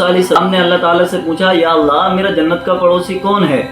मूसा अलैहिस्सलाम ने अल्लाह ताला से पूछा, या अल्लाह मेरा जन्नत का पड़ोसी कौन है?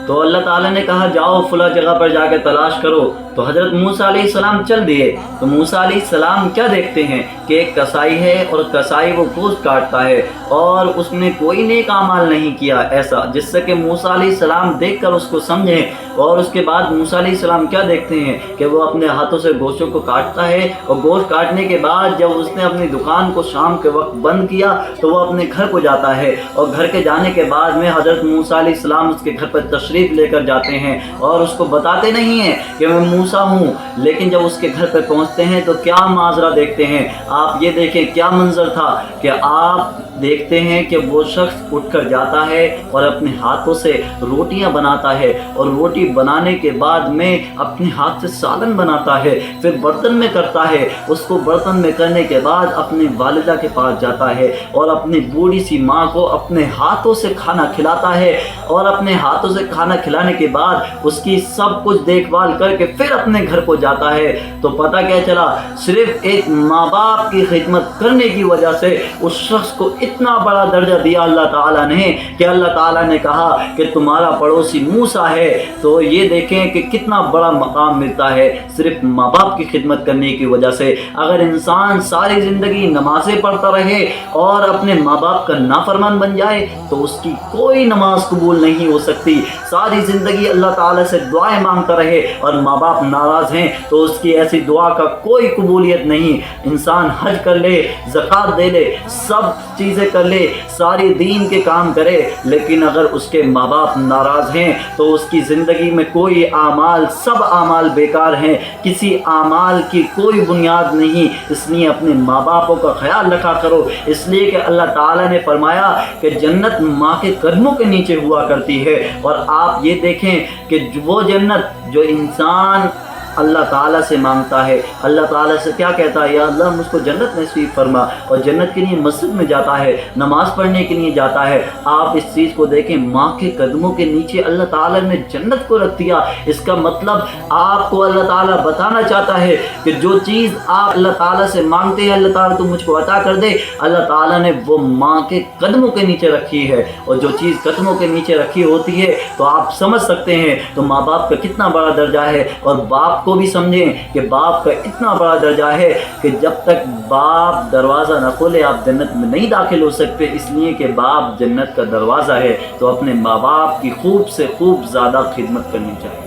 तो अल्लाह ताला ने कहा, जाओ फला जगह पर जाकर तलाश करो। तो हज़रत मूसा अलैहिस्सलाम चल दिए। तो मूसा अलैहिस्सलाम क्या देखते हैं कि एक कसाई है और कसाई वो गोश्त काटता है और उसने कोई नेक अमाल नहीं किया ऐसा, जिससे कि मूसा अलैहिस्सलाम देखकर उसको समझें। और उसके बाद मूसा अलैहिस्सलाम क्या देखते हैं कि वो अपने हाथों से गोश्तों को काटता है और गोश्त काटने के बाद जब उसने अपनी दुकान को शाम के वक्त बंद किया तो वो अपने घर को जाता है और घर के जाने के बाद में हज़रत मूसा अलैहिस्सलाम उसके घर पर तशरीफ़ लेकर जाते हैं और उसको बताते नहीं हैं कि मैं मूसा हूँ। लेकिन जब उसके घर पर पहुँचते हैं तो क्या माजरा देखते हैं आप, ये देखें क्या मंजर था कि आप देखते हैं कि वो शख्स उठकर जाता है और अपने हाथों से रोटियां बनाता है और रोटी बनाने के बाद में अपने हाथ से सालन बनाता है, फिर बर्तन में करता है। उसको बर्तन में करने के बाद अपनी वालिदा के पास जाता है और अपनी बूढ़ी सी माँ को अपने हाथों से खाना खिलाता है और अपने हाथों से खाना खिलाने के बाद उसकी सब कुछ देखभाल करके फिर अपने घर को जाता है। तो पता क्या चला, सिर्फ एक माँ बाप की खिदमत करने की वजह से उस शख्स को इतना बड़ा दर्जा दिया अल्लाह ताला ने कि अल्लाह ताला ने कहा कि तुम्हारा पड़ोसी मूसा है। तो ये देखें कि कितना बड़ा मकाम मिलता है सिर्फ माँ बाप की खिदमत करने की वजह से। अगर इंसान सारी ज़िंदगी नमाज़ें पढ़ता रहे और अपने माँ बाप का नाफरमान बन जाए तो उसकी कोई नमाज कबूल नहीं हो सकती। सारी ज़िंदगी अल्लाह ताला से दुआएं मांगता रहे और माँ बाप नाराज़ हैं तो उसकी ऐसी दुआ का कोई कबूलियत नहीं। इंसान हज कर ले, ज़कात दे ले, सब चीज़ें कर ले, सारी दीन के काम करे, लेकिन अगर उसके माँ बाप नाराज़ हैं तो उसकी ज़िंदगी में कोई आमाल, सब आमाल बेकार हैं, किसी आमाल की कोई बुनियाद नहीं। इसलिए अपने माँ बापों का ख्याल रखा करो, इसलिए कि अल्लाह ताला ने फरमाया कि जन्नत माँ के कदमों के नीचे हुआ करती है। और आप ये देखें कि वो जन्नत जो इंसान अल्लाह ताला से मांगता है, अल्लाह ताला से क्या कहता है, या अल्लाह मुझको जन्नत नसीब फरमा, और जन्नत के लिए मस्जिद में जाता है, नमाज पढ़ने के लिए जाता है। आप इस चीज़ को देखें, माँ के कदमों के नीचे अल्लाह ताला ने जन्नत को रख दिया। इसका मतलब आपको अल्लाह ताला बताना चाहता है कि जो चीज़ आप अल्लाह ताला से मांगते हैं अल्लाह ताला तो मुझको अता कर दे, अल्लाह ताला ने वो माँ के कदमों के नीचे रखी है। और जो चीज़ कदमों के नीचे रखी होती है तो आप समझ सकते हैं तो माँ बाप का कितना बड़ा दर्जा है। और बाप को भी समझें कि बाप का इतना बड़ा दर्जा है कि जब तक बाप दरवाज़ा न खोले आप जन्नत में नहीं दाखिल हो सकते, इसलिए कि बाप जन्नत का दरवाज़ा है। तो अपने माँ बाप की खूब से खूब ज़्यादा खिदमत करनी चाहिए।